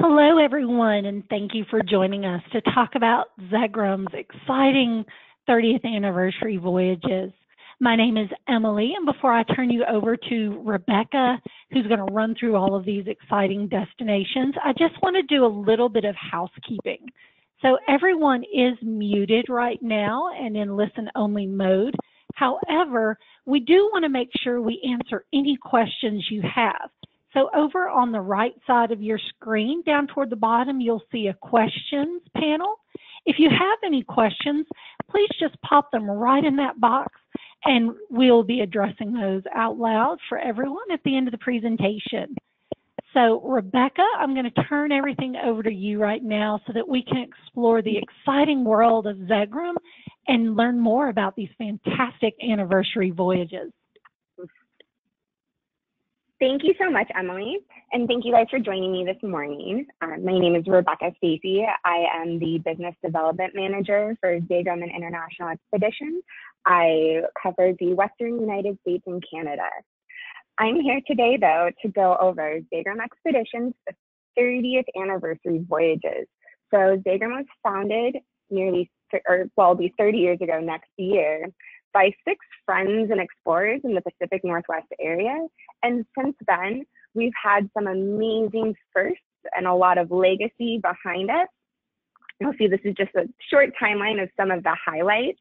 Hello, everyone, and thank you for joining us to talk about Zegram's exciting 30th anniversary voyages. My name is Emily, and before I turn you over to Rebecca, who's going to run through all of these exciting destinations, I just want to do a little bit of housekeeping. So everyone is muted right now and in listen-only mode. However, we do want to make sure we answer any questions you have. So over on the right side of your screen, down toward the bottom, you'll see a questions panel. If you have any questions, please just pop them right in that box, and we'll be addressing those out loud for everyone at the end of the presentation. So Rebecca, I'm going to turn everything over to you right now so that we can explore the exciting world of Zegrahm and learn more about these fantastic anniversary voyages. Thank you so much, Emily, and thank you guys for joining me this morning. My name is Rebecca Stacy. I am the Business Development Manager for Zegrahm International Expeditions. I cover the Western United States and Canada. I'm here today, though, to go over Zegrahm Expeditions, the 30th anniversary voyages. So Zegrahm was founded it'll be 30 years ago next year, by 6 friends and explorers in the Pacific Northwest area. And since then, we've had some amazing firsts and a lot of legacy behind us. You'll see this is just a short timeline of some of the highlights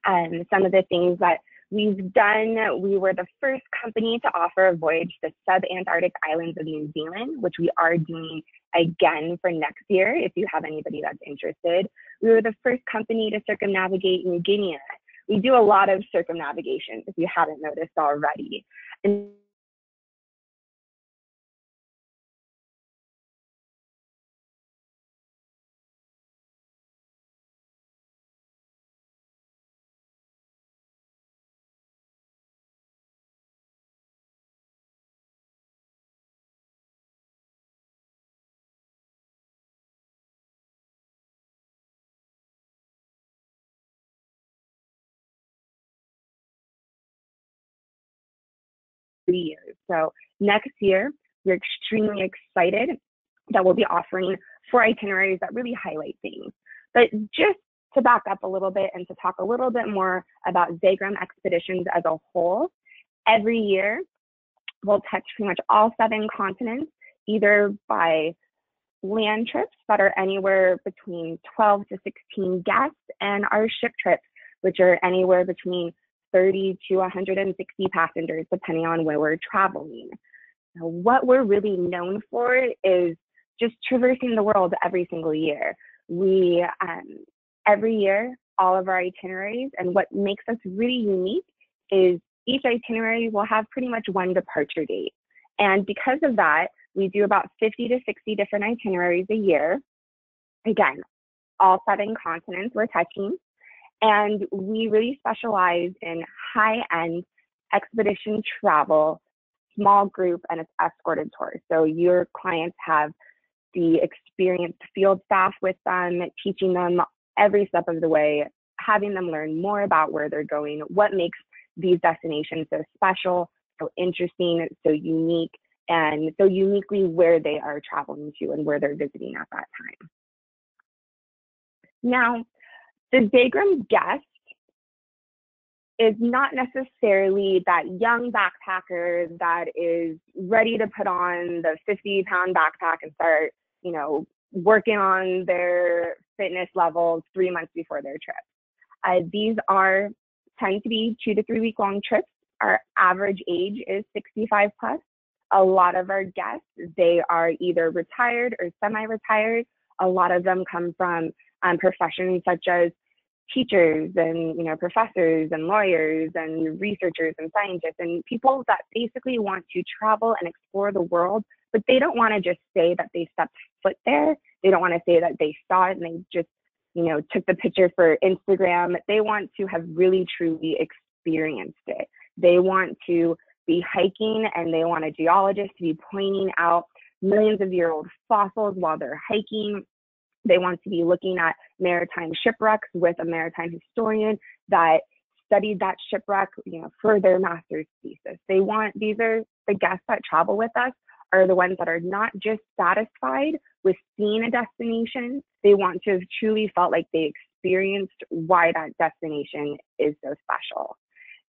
and some of the things that we've done. We were the first company to offer a voyage to sub-Antarctic islands of New Zealand, which we are doing again for next year if you have anybody that's interested. We were the first company to circumnavigate New Guinea. We do a lot of circumnavigation, if you haven't noticed already. And years. So next year, we're extremely excited that we'll be offering 4 itineraries that really highlight things. But just to back up a little bit and to talk a little bit more about Zegrahm Expeditions as a whole, every year we'll touch pretty much all 7 continents, either by land trips that are anywhere between 12 to 16 guests, and our ship trips, which are anywhere between 30 to 160 passengers, depending on where we're traveling. Now, what we're really known for is just traversing the world every single year. We, every year, all of our itineraries, and what makes us really unique is each itinerary will have pretty much one departure date. And because of that, we do about 50 to 60 different itineraries a year. Again, all 7 continents we're touching. And we really specialize in high-end expedition travel, small group, and it's escorted tours. So your clients have the experienced field staff with them, teaching them every step of the way, having them learn more about where they're going, what makes these destinations so special, so interesting, so unique, and so uniquely where they are traveling to and where they're visiting at that time. Now, the Zegrahm guest is not necessarily that young backpacker that is ready to put on the 50-pound backpack and start, working on their fitness levels 3 months before their trip. These tend to be 2 to 3 week long trips. Our average age is 65 plus. A lot of our guests, they are either retired or semi-retired. A lot of them come from professions such as teachers and professors and lawyers and researchers and scientists and people that basically want to travel and explore the world, but they don't want to just say that they stepped foot there. They don't want to say that they saw it and they just took the picture for Instagram. They want to have really truly experienced it. They want to be hiking and they want a geologist to be pointing out millions of year old fossils while they're hiking. They want to be looking at maritime shipwrecks with a maritime historian that studied that shipwreck, for their master's thesis. These are the guests that travel with us are the ones that are not just satisfied with seeing a destination. They want to have truly felt like they experienced why that destination is so special.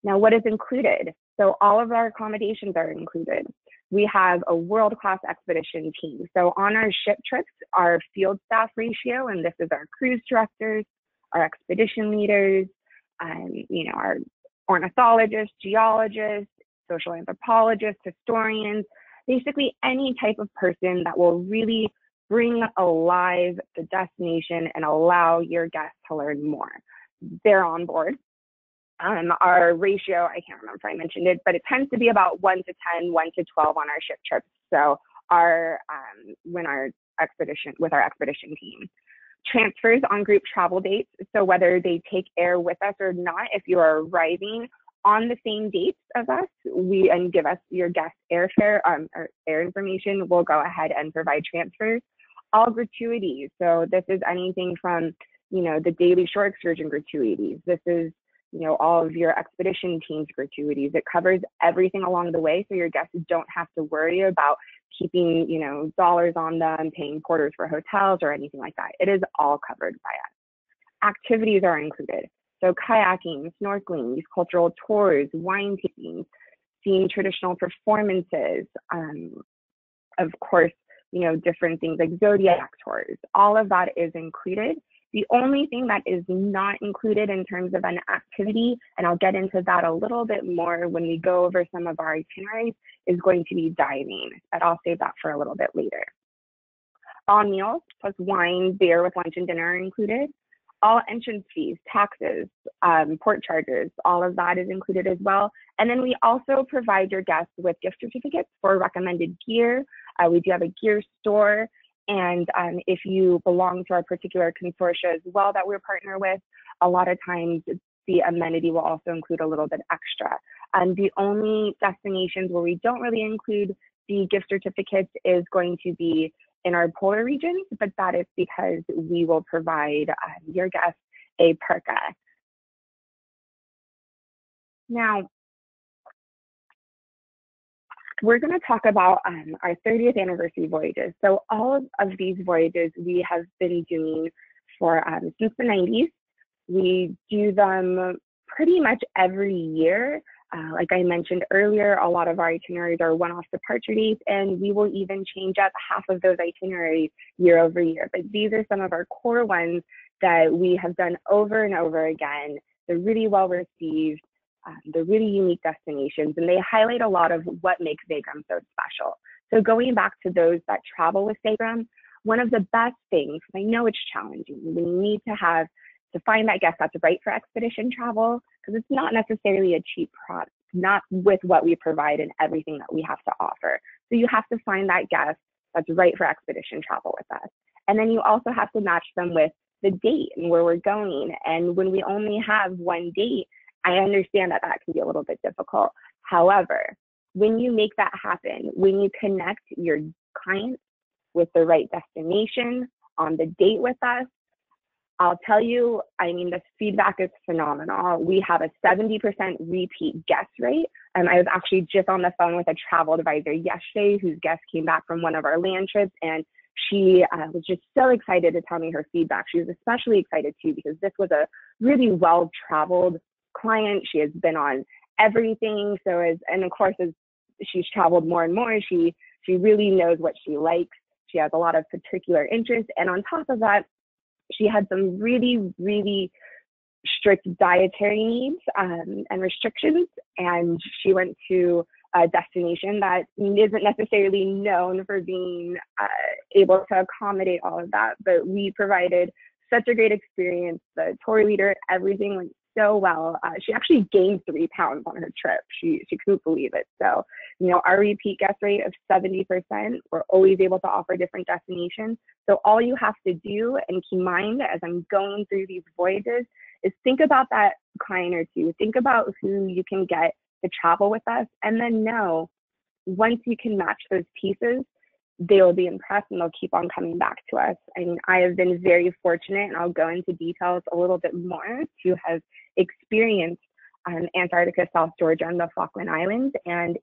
Now, what is included? So all of our accommodations are included. We have a world-class expedition team. So on our ship trips, our field staff ratio, and this is our cruise directors, our expedition leaders, our ornithologists, geologists, social anthropologists, historians, basically any type of person that will really bring alive the destination and allow your guests to learn more. They're on board. Our ratio, I can't remember if I mentioned it, but it tends to be about 1 to 10, 1 to 12 on our ship trips. So with our expedition team. Transfers on group travel dates. So whether they take air with us or not, if you are arriving on the same dates as us, and give us your guest airfare or air information, we'll go ahead and provide transfers. All gratuities. So this is anything from, the daily shore excursion gratuities. This is, all of your expedition team's gratuities. It covers everything along the way, so your guests don't have to worry about keeping, dollars on them, paying porters for hotels or anything like that. It is all covered by us. Activities are included. So kayaking, snorkeling, these cultural tours, wine tasting, seeing traditional performances, of course, different things like zodiac tours. All of that is included. The only thing that is not included in terms of an activity, and I'll get into that a little bit more when we go over some of our itineraries, is going to be diving, but I'll save that for a little bit later. All meals plus wine, beer with lunch and dinner are included. All entrance fees, taxes, port charges, all of that is included as well. And then we also provide your guests with gift certificates for recommended gear. We do have a gear store. And if you belong to our particular consortia as well that we're partner with, a lot of times the amenity will also include a little bit extra. The only destinations where we don't really include the gift certificates is going to be in our polar regions, but that is because we will provide your guests a parka. Now, we're going to talk about our 30th anniversary voyages. So all of these voyages we have been doing for since the 90s. We do them pretty much every year. Like I mentioned earlier, a lot of our itineraries are one-off departure dates, and we will even change up half of those itineraries year over year. But these are some of our core ones that we have done over and over again. They're really well received. They're really unique destinations, and they highlight a lot of what makes Zegrahm so special. So going back to those that travel with Zegrahm, one of the best things, I know it's challenging, we need to find that guest that's right for expedition travel, because it's not necessarily a cheap product, not with what we provide and everything that we have to offer. So you have to find that guest that's right for expedition travel with us. And then you also have to match them with the date and where we're going. And when we only have one date, I understand that that can be a little bit difficult. However, when you make that happen, when you connect your clients with the right destination on the date with us, I'll tell you, I mean, the feedback is phenomenal. We have a 70% repeat guest rate. And I was actually just on the phone with a travel advisor yesterday whose guest came back from one of our land trips, and she was just so excited to tell me her feedback. She was especially excited too, because this was a really well-traveled client. She has been on everything. And of course, as she's traveled more and more, she really knows what she likes. She has a lot of particular interests. And on top of that, she had some really, really strict dietary needs and restrictions. And she went to a destination that isn't necessarily known for being able to accommodate all of that. But we provided such a great experience. The tour leader, everything went so well. She actually gained 3 pounds on her trip. She couldn't believe it. So, our repeat guest rate of 70%, we're always able to offer different destinations. So all you have to do and keep in mind as I'm going through these voyages is think about that client or two. Think about who you can get to travel with us, and then know once you can match those pieces, they will be impressed and they'll keep on coming back to us. I mean, I have been very fortunate, and I'll go into details a little bit more, to have experienced Antarctica, South Georgia, and the Falkland Islands. And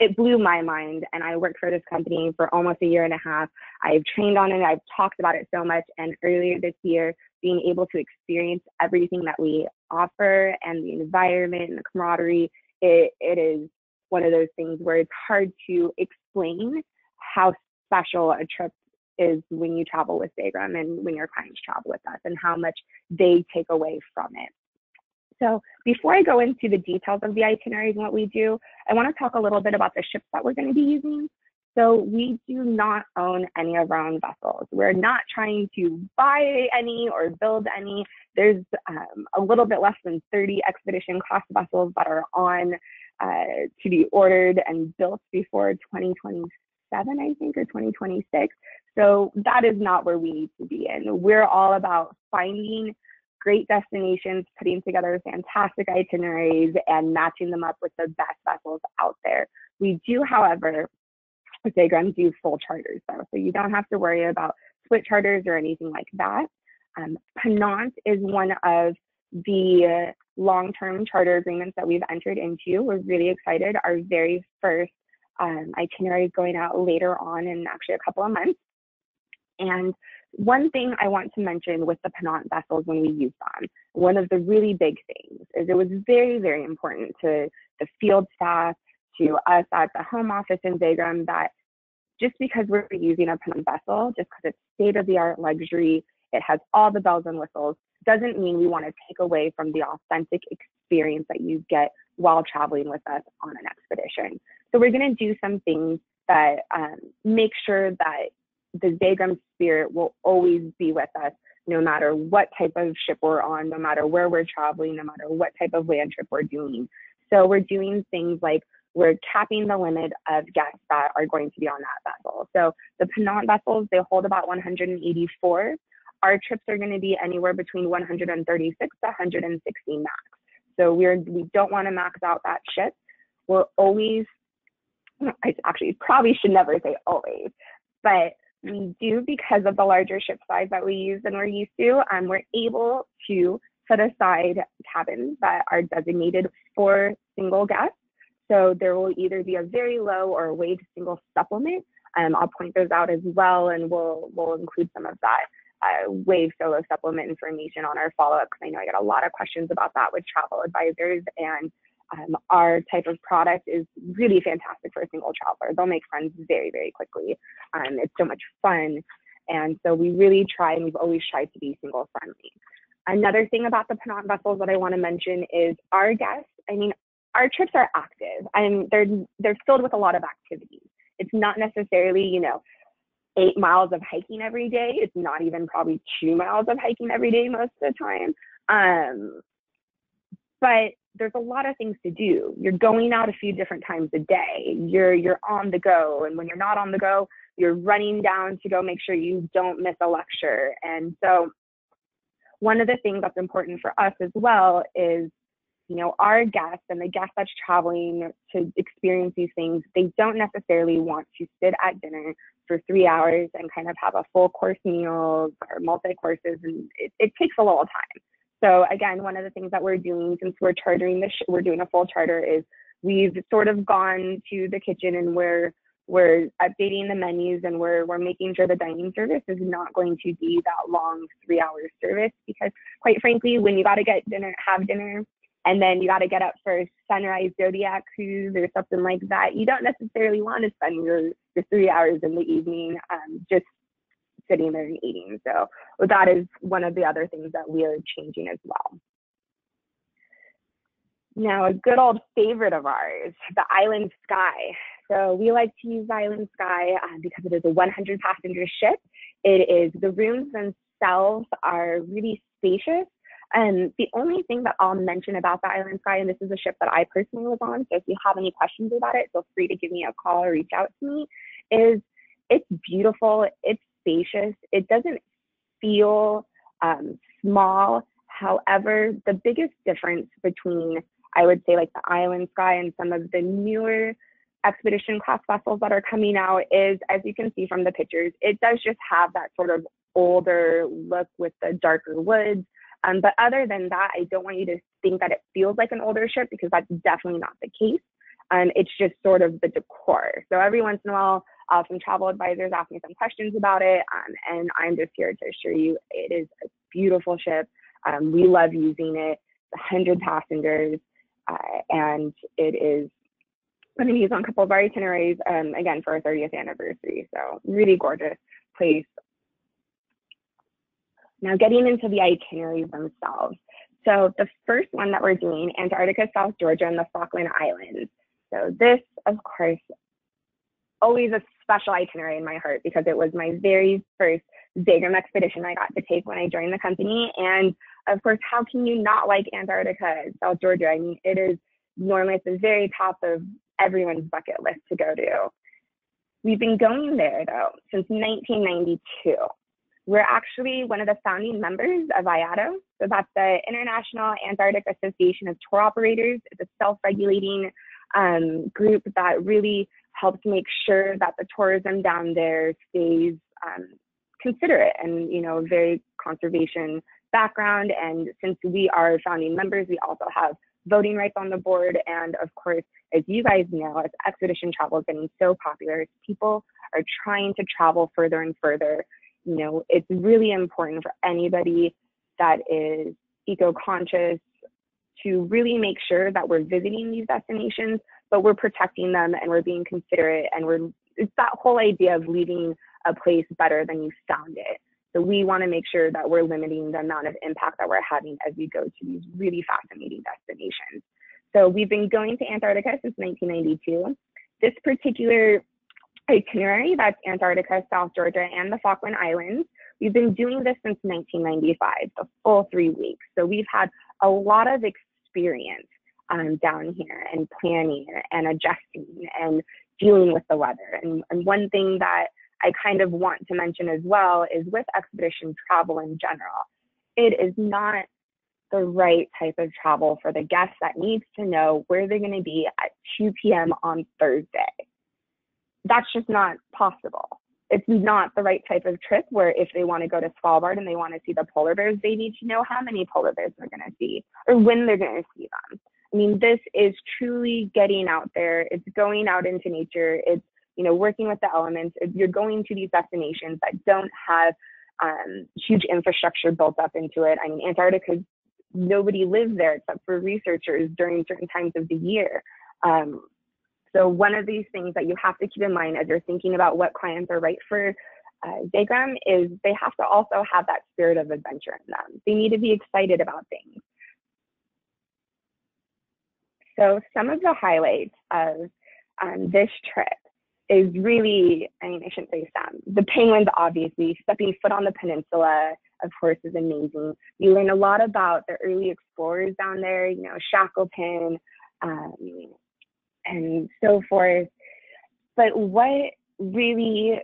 it blew my mind. And I worked for this company for almost a year and a half. I've trained on it. I've talked about it so much. And earlier this year, being able to experience everything that we offer and the environment and the camaraderie, it is one of those things where it's hard to explain how special a trip is when you travel with Zegrahm and when your clients travel with us, and how much they take away from it. So before I go into the details of the itineraries and what we do, I want to talk a little bit about the ships that we're going to be using. So we do not own any of our own vessels. We're not trying to buy any or build any. There's a little bit less than 30 expedition class vessels that are on to be ordered and built before 2027, I think, or 2026. So that is not where we need to be in. We're all about finding great destinations, putting together fantastic itineraries, and matching them up with the best vessels out there. We do, however, with Zegrahm, do full charters though, so you don't have to worry about split charters or anything like that. Penant is one of the long-term charter agreements that we've entered into. We're really excited. Our very first itinerary is going out later on in actually a couple of months. And one thing I want to mention with the Penant vessels when we use them, one of the really big things is it was very, very important to the field staff, to us at the home office in Zegrahm, that just because we're using a Penant vessel, just because it's state-of-the-art luxury, it has all the bells and whistles, doesn't mean we want to take away from the authentic experience that you get while traveling with us on an expedition. So we're going to do some things that make sure that the Zegrahm spirit will always be with us, no matter what type of ship we're on, no matter where we're traveling, no matter what type of land trip we're doing. So we're doing things like we're capping the limit of guests that are going to be on that vessel. So the Penant vessels, they hold about 184. Our trips are going to be anywhere between 136 to 160 max. So we don't want to max out that ship. We're always, I actually probably should never say always, but we do, because of the larger ship size that we use than we're used to, we're able to set aside cabins that are designated for single guests. So there will either be a very low or a waived single supplement. I'll point those out as well, and we'll include some of that waived solo supplement information on our follow-up, because I know I get a lot of questions about that with travel advisors, and our type of product is really fantastic for a single traveler. They'll make friends very, very quickly. It's so much fun. And so we really try, and we've always tried to be single friendly. Another thing about the Penant vessels that I want to mention is our guests, our trips are active, and they're filled with a lot of activities. It's not necessarily, 8 miles of hiking every day. It's not even probably 2 miles of hiking every day most of the time. But there's a lot of things to do. You're going out a few different times a day. You're on the go. And when you're not on the go, you're running down to go make sure you don't miss a lecture. And so one of the things that's important for us as well is, our guests and the guests that's traveling to experience these things, they don't necessarily want to sit at dinner for 3 hours and kind of have a full course meal or multi-courses, and it takes a little time. So again, one of the things that we're doing, since we're chartering we're doing a full charter, is we've sort of gone to the kitchen, and we're updating the menus, and we're making sure the dining service is not going to be that long 3-hour service, because quite frankly, when you got to have dinner, and then you got to get up for sunrise zodiac cruise or something like that, you don't necessarily want to spend your 3 hours in the evening just sitting there and eating. So that is one of the other things that we are changing as well. Now, a good old favorite of ours, the Island Sky. So we like to use Island Sky because it is a 100 passenger ship. The rooms themselves are really spacious. And the only thing that I'll mention about the Island Sky, and this is a ship that I personally was on, so if you have any questions about it, feel free to give me a call or reach out to me, is it's beautiful, it's spacious, it doesn't feel small. However, the biggest difference between, I would say, like the Island Sky and some of the newer expedition class vessels that are coming out is, as you can see from the pictures, it does just have that sort of older look with the darker woods. But other than that, I don't want you to think that it feels like an older ship, because that's definitely not the case. It's just sort of the decor. So every once in a while, some travel advisors ask me some questions about it, and I'm just here to assure you it is a beautiful ship. We love using it. 100 passengers, and it is going to be used on a couple of our itineraries, again, for our 30th anniversary. So really gorgeous place. Now getting into the itineraries themselves. So the first one that we're doing, Antarctica, South Georgia, and the Falkland Islands. So this, of course, always a special itinerary in my heart because it was my very first Zegrahm expedition I got to take when I joined the company. And of course, how can you not like Antarctica, South Georgia? I mean, it is normally at the very top of everyone's bucket list to go to. We've been going there though since 1992. We're actually one of the founding members of IATO. So that's the International Antarctic Association of Tour Operators. It's a self-regulating group that really helps make sure that the tourism down there stays considerate and, you know, very conservation background. And since we are founding members, we also have voting rights on the board. And of course, as you guys know, as expedition travel is getting so popular, people are trying to travel further and further. You know, it's really important for anybody that is eco-conscious to really make sure that we're visiting these destinations, but we're protecting them and we're being considerate, and it's that whole idea of leaving a place better than you found it. So we want to make sure that we're limiting the amount of impact that we're having as we go to these really fascinating destinations. So we've been going to Antarctica since 1992. This particular itinerary, that's Antarctica, South Georgia, and the Falkland Islands, we've been doing this since 1995, the full 3 weeks. So we've had a lot of experience down here and planning and adjusting and dealing with the weather. And one thing that I kind of want to mention as well is with expedition travel in general, it is not the right type of travel for the guest that needs to know where they're going to be at 2 p.m. on Thursday. That's just not possible. It's not the right type of trip where if they want to go to Svalbard and they want to see the polar bears, they need to know how many polar bears they're going to see or when they're going to see them. I mean, this is truly getting out there. It's going out into nature. It's, you know, working with the elements. You're going to these destinations that don't have huge infrastructure built up into it. I mean, Antarctica, nobody lives there except for researchers during certain times of the year. So one of these things that you have to keep in mind as you're thinking about what clients are right for Zegrahm is they have to also have that spirit of adventure in them. They need to be excited about things. So some of the highlights of this trip is really, I mean, I shouldn't say some. The penguins, obviously, stepping foot on the peninsula, of course, is amazing. You learn a lot about the early explorers down there, you know, Shackleton, and so forth. But what really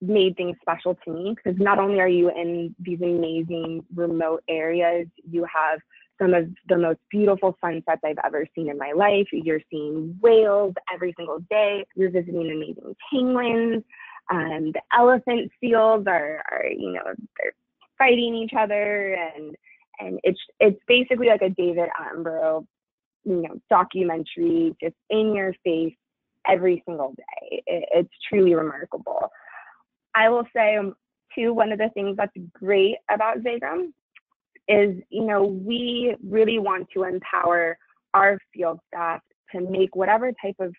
made things special to me, because not only are you in these amazing remote areas, you have some of the most beautiful sunsets I've ever seen in my life. You're seeing whales every single day. You're visiting amazing penguins. The elephant seals are, you know, they're fighting each other, and it's basically like a David Attenborough, you know, documentary, just in your face every single day. It's truly remarkable. I will say too, one of the things that's great about Zegrahm is, you know, we really want to empower our field staff to make whatever type of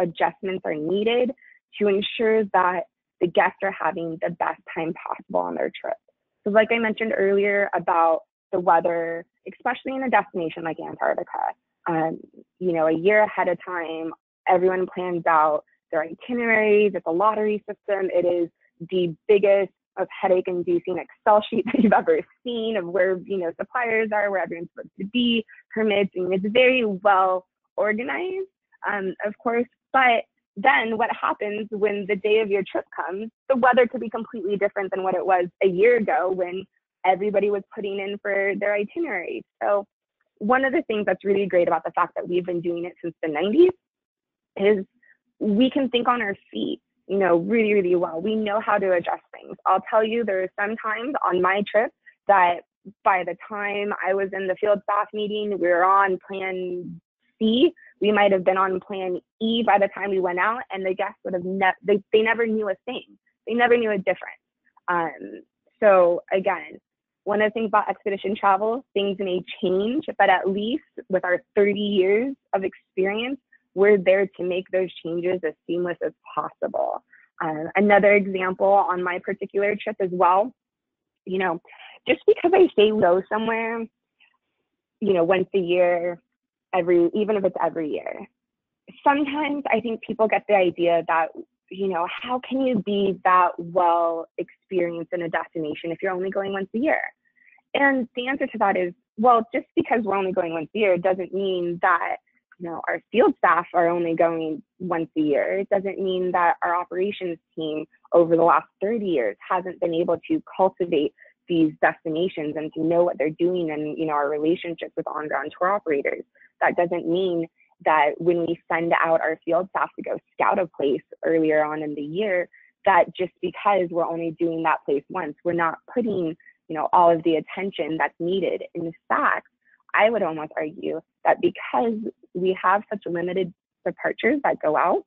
adjustments are needed to ensure that the guests are having the best time possible on their trip. So like I mentioned earlier about the weather, especially in a destination like Antarctica, you know, a year ahead of time, everyone plans out their itineraries. It's a lottery system. It is the biggest of headache-inducing Excel sheet that you've ever seen of where, you know, suppliers are, where everyone's supposed to be, permits, and it's very well organized, of course. But then what happens when the day of your trip comes? The weather could be completely different than what it was a year ago when everybody was putting in for their itineraries. So one of the things that's really great about the fact that we've been doing it since the 90s is we can think on our feet, you know, really, really well. We know how to adjust things. I'll tell you, there are some times on my trip that by the time I was in the field staff meeting, we were on plan C, We might have been on plan E by the time we went out, and the guests would have they never knew a thing. They never knew a difference. So again, one of the things about expedition travel, things may change, but at least with our 30 years of experience, we're there to make those changes as seamless as possible. Another example on my particular trip as well, you know, just because I say we go somewhere, you know, once a year, even if it's every year, sometimes I think people get the idea that, you know, how can you be that well experienced in a destination if you're only going once a year? And the answer to that is, well, just because we're only going once a year doesn't mean that, you know, our field staff are only going once a year. It doesn't mean that our operations team over the last 30 years hasn't been able to cultivate these destinations and to know what they're doing, and, you know, our relationships with on-ground tour operators. That doesn't mean that when we send out our field staff to go scout a place earlier on in the year, that just because we're only doing that place once, we're not putting, you know, all of the attention that's needed. In fact, I would almost argue that because we have such limited departures that go out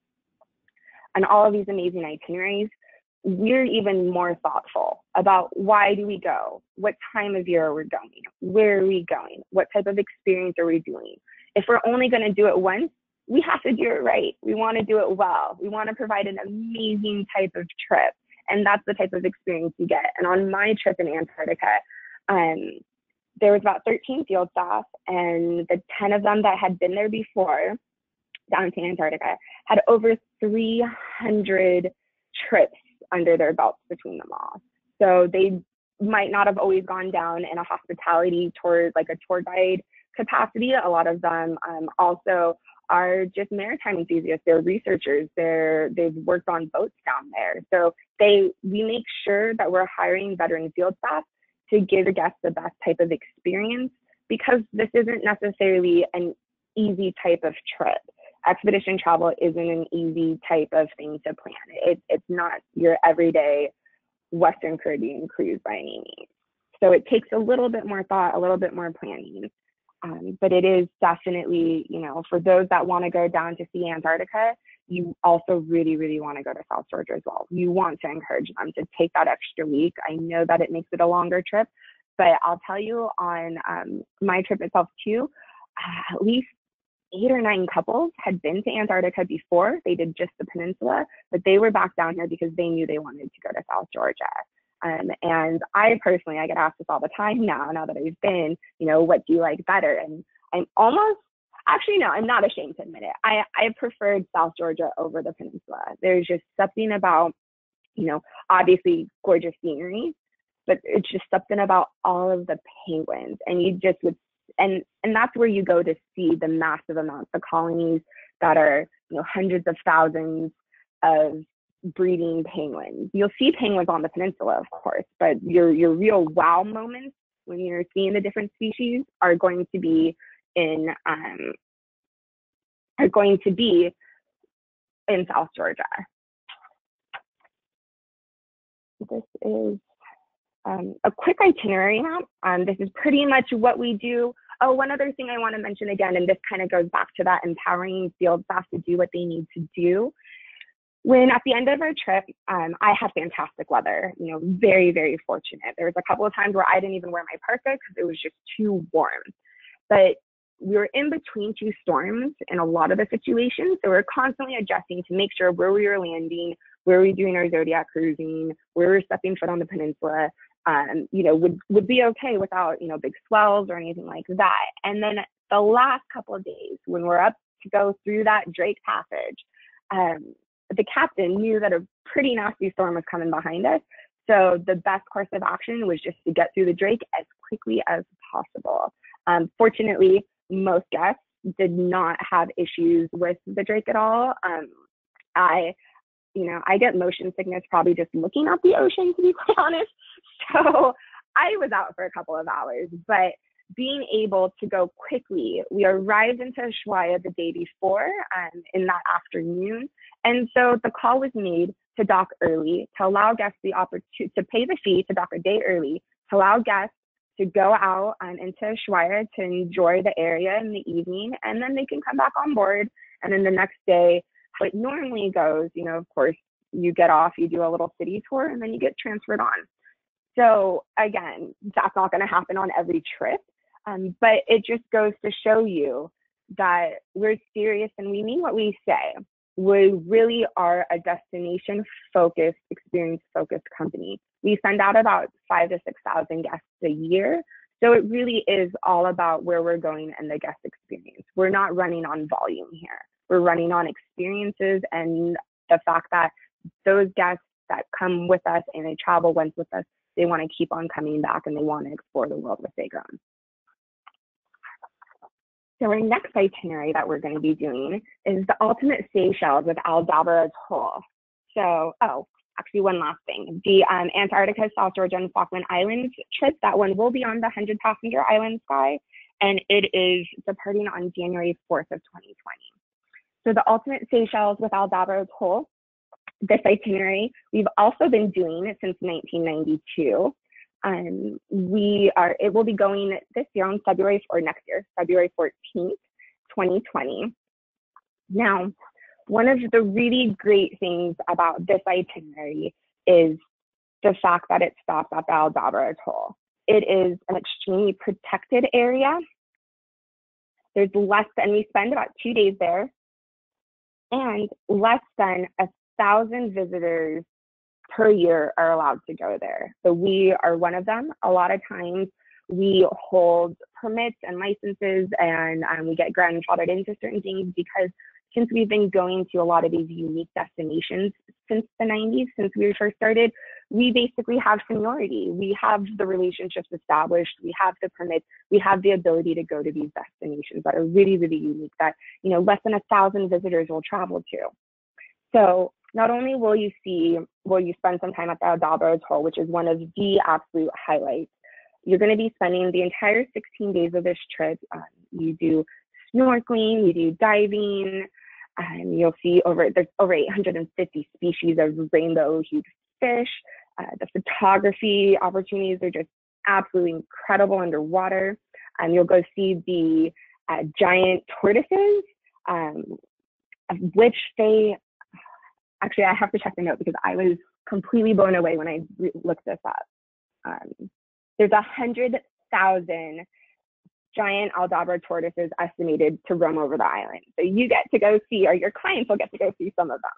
and all of these amazing itineraries, we're even more thoughtful about why do we go, what time of year are we going, where are we going, what type of experience are we doing. If we're only going to do it once, we have to do it right. We want to do it well. We want to provide an amazing type of trip, and that's the type of experience you get. And on my trip in Antarctica, there was about 13 field staff, and the 10 of them that had been there before down to Antarctica had over 300 trips under their belts between them all. So they might not have always gone down in a hospitality tour, like a tour guide capacity. A lot of them also are just maritime enthusiasts. They're researchers. They've worked on boats down there. So we make sure that we're hiring veteran field staff to give the guests the best type of experience, because this isn't necessarily an easy type of trip. Expedition travel isn't an easy type of thing to plan. It's not your everyday Western Caribbean cruise by any means. So it takes a little bit more thought, a little bit more planning. But it is definitely, you know, for those that want to go down to see Antarctica, you also really, really want to go to South Georgia as well. You want to encourage them to take that extra week. I know that it makes it a longer trip, but I'll tell you on my trip itself too, at least 8 or 9 couples had been to Antarctica before. They did just the peninsula, but they were back down here because they knew they wanted to go to South Georgia. And I personally, I get asked this all the time now that I've been, you know, what do you like better? And I'm I'm not ashamed to admit it. I preferred South Georgia over the peninsula. There's just something about, you know, obviously gorgeous scenery, but it's just something about all of the penguins. And you just would, and that's where you go to see the massive amounts of colonies that are, you know, hundreds of thousands of breeding penguins. You'll see penguins on the peninsula, of course, but your real wow moments when you're seeing the different species are going to be in South Georgia. This is a quick itinerary map. This is pretty much what we do. Oh, one other thing I want to mention again, and this kind of goes back to that empowering field staff to do what they need to do. When at the end of our trip, I had fantastic weather, you know, very, very fortunate. There was a couple of times where I didn't even wear my parka because it was just too warm. But we were in between 2 storms in a lot of the situations. So we're constantly adjusting to make sure where we were landing, where we were doing our Zodiac cruising, where we were stepping foot on the peninsula, you know, would be okay without, you know, big swells or anything like that. And then the last couple of days when we're up to go through that Drake Passage, the captain knew that a pretty nasty storm was coming behind us. So the best course of action was just to get through the Drake as quickly as possible. Fortunately, most guests did not have issues with the Drake at all. I get motion sickness probably just looking at the ocean, to be quite honest. So I was out for a couple of hours, but being able to go quickly, we arrived into Ushuaia the day before in that afternoon. And so the call was made to dock early, to allow guests the opportunity to pay the fee to dock a day early, to allow guests to go out into Ushuaia to enjoy the area in the evening, and then they can come back on board. And then the next day, how it normally goes, you know, of course, you get off, you do a little city tour, and then you get transferred on. So again, that's not going to happen on every trip, but it just goes to show you that we're serious and we mean what we say. We really are a destination-focused, experience-focused company. We send out about 5,000 to 6,000 guests a year. So it really is all about where we're going and the guest experience. We're not running on volume here. We're running on experiences and the fact that those guests that come with us and they travel once with us, they want to keep on coming back and they want to explore the world with Zegrahm. So our next itinerary that we're going to be doing is the ultimate Seychelles with Aldabra Atoll. So, actually one last thing. The Antarctica, South Georgia and Falkland Islands trip, that one will be on the 100-passenger Island Sky, and it is departing on January 4th of 2020. So the ultimate Seychelles with Aldabra Atoll, this itinerary, we've also been doing since 1992. It will be going this year on February 14th, 2020. Now, one of the really great things about this itinerary is the fact that it stops at the Aldabra Atoll. It is an extremely protected area. There's we spend about 2 days there, and less than 1,000 visitors per year are allowed to go there. So we are one of them. A lot of times we hold permits and licenses, and we get grandfathered into certain things because since we've been going to a lot of these unique destinations since the 90s, since we first started, we basically have seniority. We have the relationships established. We have the permits. We have the ability to go to these destinations that are really, really unique that, you know, less than 1,000 visitors will travel to. So not only will you spend some time at the Aldabra Atoll, which is one of the absolute highlights, you're going to be spending the entire 16 days of this trip. You do snorkeling, you do diving, and you'll see there's over 850 species of rainbow huge fish. The photography opportunities are just absolutely incredible underwater. You'll go see the giant tortoises, of which actually, I have to check the note because I was completely blown away when I looked this up. There's 100,000 giant Aldabra tortoises estimated to roam over the island. So you get to go see, or your clients will get to go see some of them.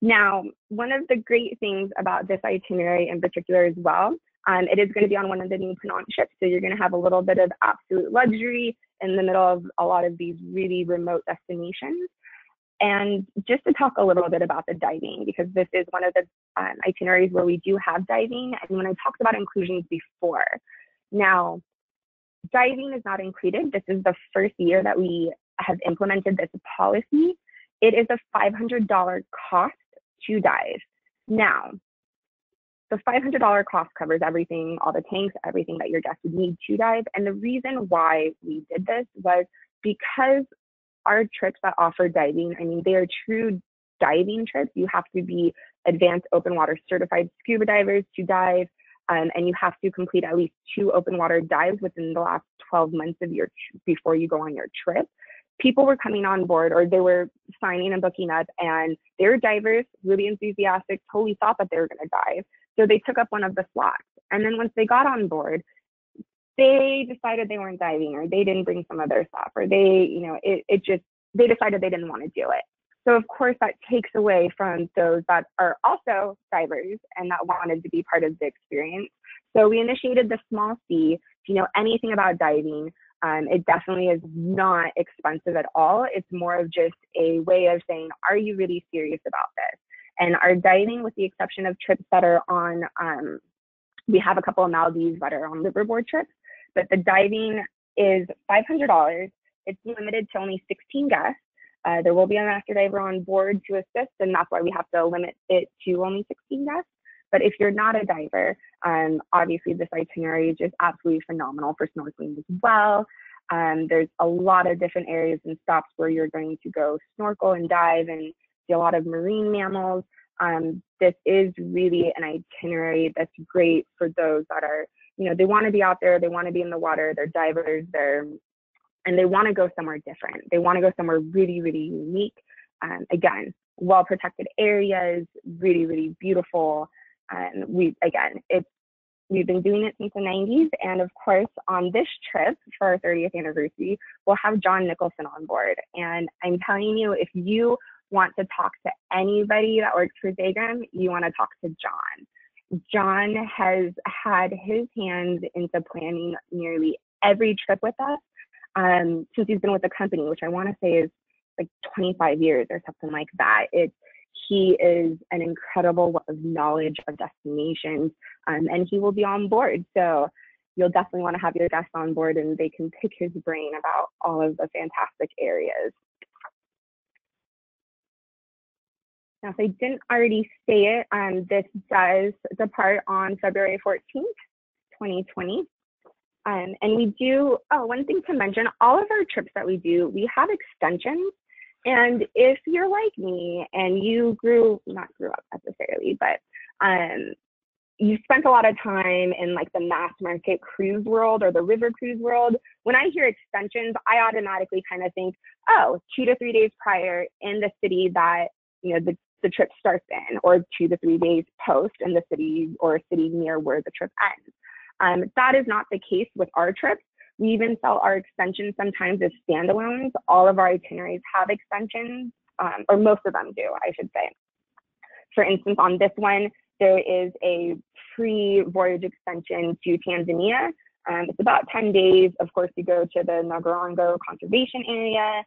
Now, one of the great things about this itinerary in particular as well, it is going to be on one of the new Penant ships. So you're going to have a little bit of absolute luxury in the middle of a lot of these really remote destinations. And just to talk a little bit about the diving, because this is one of the itineraries where we do have diving. And when I talked about inclusions before, now diving is not included. This is the first year that we have implemented this policy. It is a $500 cost to dive. Now, the $500 cost covers everything, all the tanks, everything that your guests would need to dive. And the reason why we did this was because our trips that offer diving, I mean, they are true diving trips. You have to be advanced open water certified scuba divers to dive, and you have to complete at least 2 open water dives within the last 12 months of before you go on your trip. People were coming on board, or they were signing and booking up, and they were divers, really enthusiastic, totally thought that they were going to dive. So they took up one of the slots. And then once they got on board, they decided they weren't diving, or they didn't bring some of their stuff, or they decided they didn't want to do it. So of course that takes away from those that are also divers and that wanted to be part of the experience. So we initiated the small C. If you know anything about diving, it definitely is not expensive at all. It's more of just a way of saying, are you really serious about this? And our diving, with the exception of trips that are on, we have a couple of Maldives that are on liverboard trips, but the diving is $500. It's limited to only 16 guests. There will be a master diver on board to assist, and that's why we have to limit it to only 16 guests. But if you're not a diver, obviously this itinerary is just absolutely phenomenal for snorkeling as well. There's a lot of different areas and stops where you're going to go snorkel and dive and see a lot of marine mammals. This is really an itinerary that's great for those that are you know, they want to be out there, they want to be in the water, they're divers, and they want to go somewhere different. They want to go somewhere really, really unique. Again, well-protected areas, really, really beautiful. We've been doing it since the 90s. And of course, on this trip for our 30th anniversary, we'll have John Nicholson on board. And I'm telling you, if you want to talk to anybody that works for Zegrahm, you want to talk to John. John has had his hands into planning nearly every trip with us since he's been with the company, which I want to say is like 25 years or something like that. He is an incredible wealth of knowledge of destinations, and he will be on board. So you'll definitely want to have your guests on board, and they can pick his brain about all of the fantastic areas. Now, if I didn't already say it, this does depart on February 14th, 2020. And we do, one thing to mention, all of our trips that we do, we have extensions. And if you're like me and you not grew up necessarily, but you spent a lot of time in like the mass market cruise world or the river cruise world, when I hear extensions, I automatically kind of think, 2 to 3 days prior in the city that, you know, the trip starts in, or 2 to 3 days post in the city or city near where the trip ends. That is not the case with our trips. We even sell our extensions sometimes as standalones. All of our itineraries have extensions, or most of them do, I should say. For instance, on this one, there is a free voyage extension to Tanzania. It's about 10 days. Of course, you go to the Ngorongoro Conservation Area.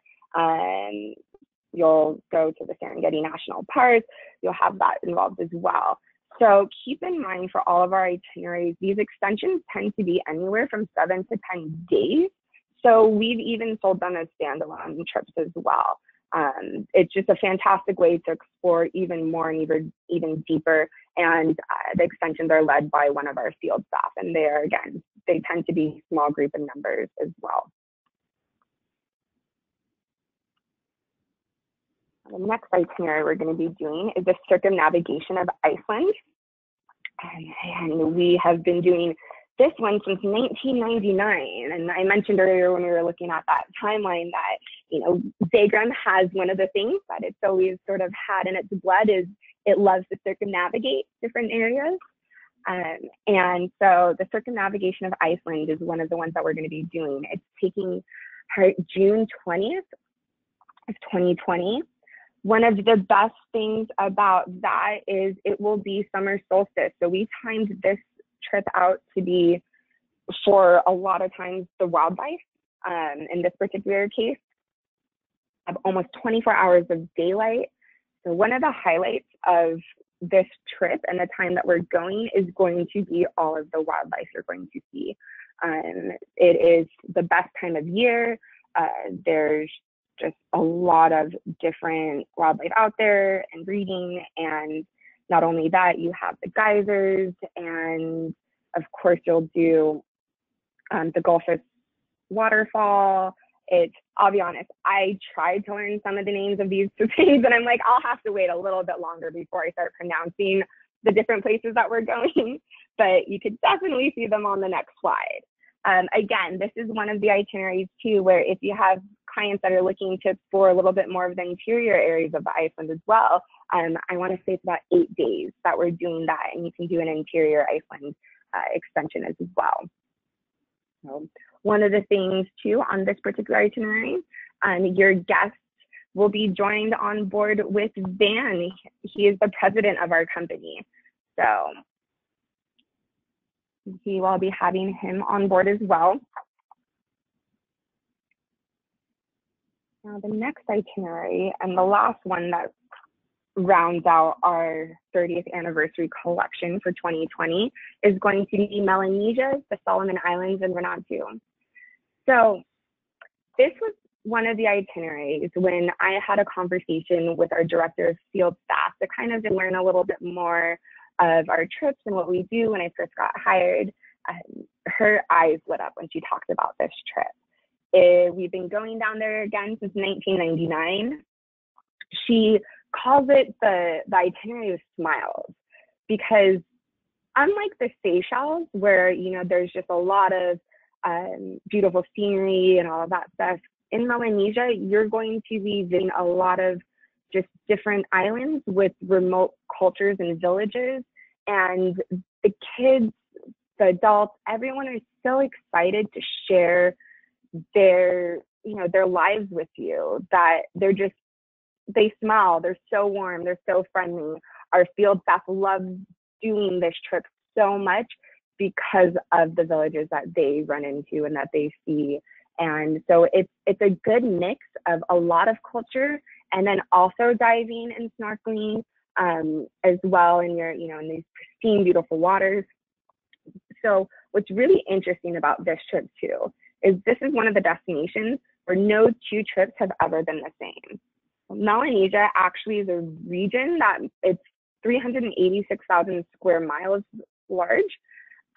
You'll go to the Serengeti National Park. You'll have that involved as well. So keep in mind for all of our itineraries, these extensions tend to be anywhere from 7 to 10 days. So we've even sold them as standalone trips as well. It's just a fantastic way to explore even more and even deeper. And the extensions are led by one of our field staff. And they tend to be small group in numbers as well. The next itinerary we're going to be doing is the Circumnavigation of Iceland. And we have been doing this one since 1999. And I mentioned earlier when we were looking at that timeline that, you know, Zegrahm has one of the things that it's always sort of had in its blood is it loves to circumnavigate different areas. And so the Circumnavigation of Iceland is one of the ones that we're going to be doing. It's taking June 20th of 2020. One of the best things about that is it will be summer solstice. So we timed this trip out to be, for a lot of times, the wildlife. In this particular case, have almost 24 hours of daylight. So one of the highlights of this trip and the time that we're going is going to be all of the wildlife you're going to see. It is the best time of year. There's just a lot of different wildlife out there and breeding. And not only that, you have the geysers, and of course you'll do the Gulfist waterfall. I'll be honest, I tried to learn some of the names of these things, and I'm like, I'll have to wait a little bit longer before I start pronouncing the different places that we're going, but you could definitely see them on the next slide. Again, this is one of the itineraries too, where if you have clients that are looking to explore a little bit more of the interior areas of Iceland as well, I want to say it's about 8 days that we're doing that, and you can do an interior Iceland extension as well. So one of the things too on this particular itinerary, your guests will be joined on board with Van. He is the president of our company. So we will be having him on board as well. Now the next itinerary, and the last one that rounds out our 30th anniversary collection for 2020, is going to be Melanesia, the Solomon Islands, and Vanuatu. So this was one of the itineraries when I had a conversation with our director of field staff to kind of learn a little bit more of our trips and what we do. When I first got hired, her eyes lit up when she talked about this trip. We've been going down there again since 1999. She calls it the itinerary of smiles, because unlike the Seychelles, where, you know, there's just a lot of beautiful scenery and all of that stuff, in Melanesia, you're going to be visiting a lot of just different islands with remote cultures and villages. And the kids, the adults, everyone is so excited to share their, you know, their lives with you, that they smile, they're so warm, they're so friendly. Our field staff love doing this trip so much because of the villages that they run into and that they see. And so it's a good mix of a lot of culture, and then also diving and snorkeling as well in in these pristine, beautiful waters. So what's really interesting about this trip too is this is one of the destinations where no two trips have ever been the same. Melanesia actually is a region that it's 386,000 square miles large.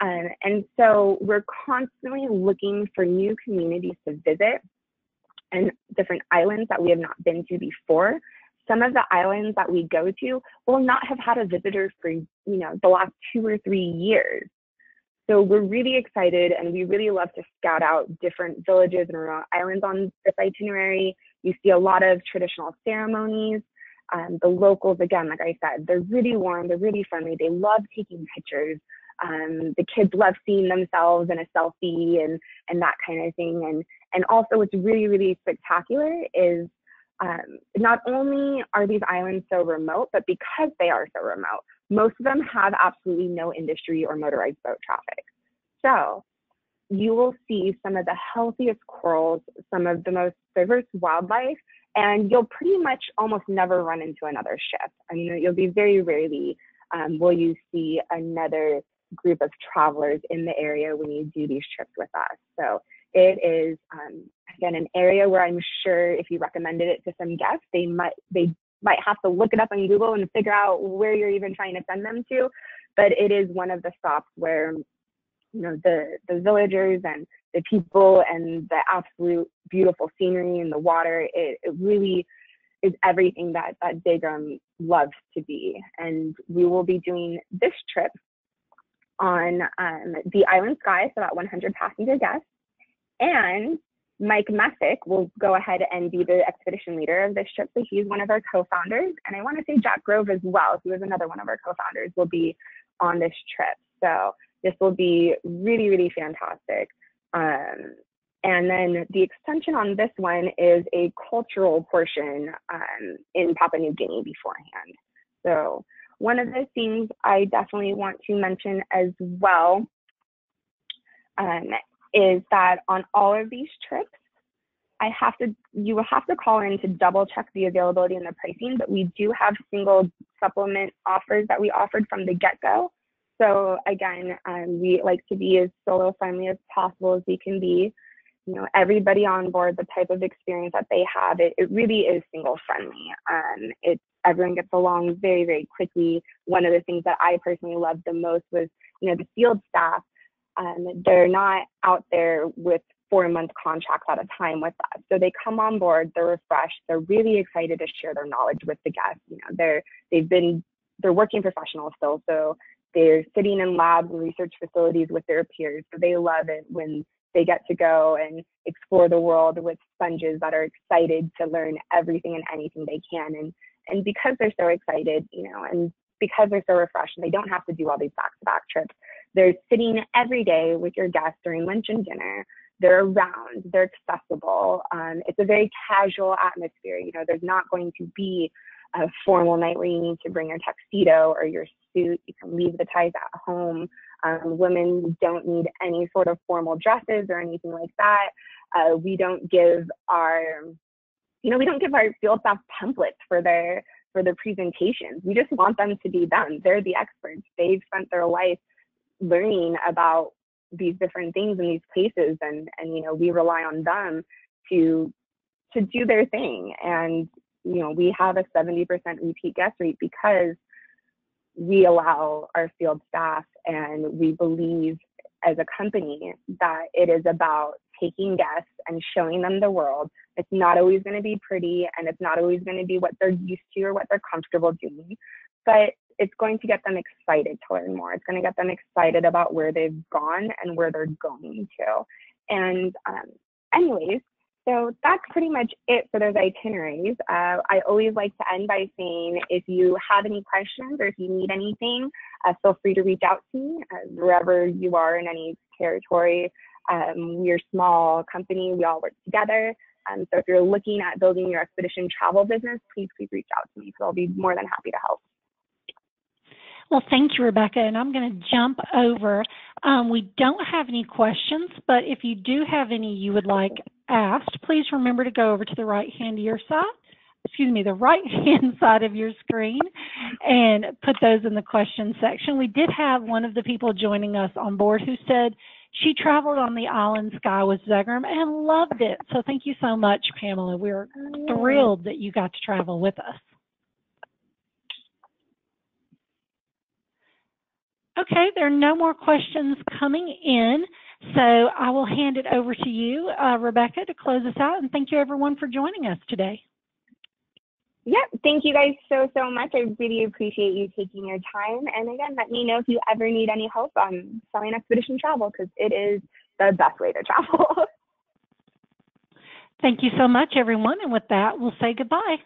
And so we're constantly looking for new communities to visit and different islands that we have not been to before. Some of the islands that we go to will not have had a visitor for, the last 2 or 3 years. So we're really excited, and we really love to scout out different villages and remote islands on this itinerary. You see a lot of traditional ceremonies. The locals, again, like I said, they're really warm, they're really friendly, they love taking pictures. The kids love seeing themselves in a selfie and that kind of thing. And also what's really, really spectacular is not only are these islands so remote, but because they are so remote, most of them have absolutely no industry or motorized boat traffic. So you will see some of the healthiest corals, some of the most diverse wildlife, and you'll pretty much almost never run into another ship. I mean, you'll be very rarely will you see another group of travelers in the area when you do these trips with us. So it is, again, an area where I'm sure if you recommended it to some guests, they might have to look it up on Google and figure out where you're even trying to send them to. But it is one of the stops where, the villagers and the people and the absolute beautiful scenery and the water, it really is everything that Zegrahm loves to be. And we will be doing this trip on the Island Sky, so that 100 passenger guests. And Mike Messick will go ahead and be the expedition leader of this trip. So he's one of our co-founders. And I want to say Jack Grove as well, who is another one of our co-founders, will be on this trip. So this will be really, really fantastic. And then the extension on this one is a cultural portion in Papua New Guinea beforehand. So one of the things I definitely want to mention as well is that on all of these trips, you will have to call in to double check the availability and the pricing, but we do have single supplement offers that we offered from the get-go. So again, we like to be as solo friendly as possible as we can be. Everybody on board, the type of experience that they have, it really is single friendly. Everyone gets along very, very quickly. One of the things that I personally loved the most was, the field staff. They're not out there with 4-month contracts at a time with us. So they come on board, they're refreshed, they're really excited to share their knowledge with the guests. They're working professionals still, so they're sitting in labs and research facilities with their peers. So they love it when they get to go and explore the world with sponges that are excited to learn everything and anything they can. And because they're so excited, and because they're so refreshed and they don't have to do all these back-to-back trips, they're sitting every day with your guests during lunch and dinner. They're around, they're accessible. It's a very casual atmosphere. There's not going to be a formal night where you need to bring your tuxedo or your suit. You can leave the ties at home. Women don't need any sort of formal dresses or anything like that. We don't give our field staff templates for their presentations. We just want them to be them. They're the experts. They've spent their life learning about these different things in these places, and we rely on them to do their thing. And we have a 70% repeat guest rate because we allow our field staff, and we believe as a company that it is about taking guests and showing them the world. It's not always going to be pretty, and it's not always going to be what they're used to or what they're comfortable doing, but it's going to get them excited to learn more. It's going to get them excited about where they've gone and where they're going to. And anyways, so that's pretty much it for those itineraries. I always like to end by saying, if you have any questions or if you need anything, feel free to reach out to me wherever you are in any territory. We're a small company, we all work together. So if you're looking at building your expedition travel business, please reach out to me. So I'll be more than happy to help. Well, thank you, Rebecca. And I'm going to jump over. We don't have any questions, but if you do have any you would like asked, please remember to go over to the right hand of your side. The right-hand side of your screen and put those in the question section. We did have one of the people joining us on board who said she traveled on the island sky with Zegrahm and loved it. So thank you so much, Pamela. We're thrilled that you got to travel with us. Okay, there are no more questions coming in, so I will hand it over to you, Rebecca, to close us out. And thank you, everyone, for joining us today. Yep, thank you guys so much. I really appreciate you taking your time. And again, let me know if you ever need any help on selling expedition travel, because it is the best way to travel. Thank you so much, everyone. And with that, we'll say goodbye.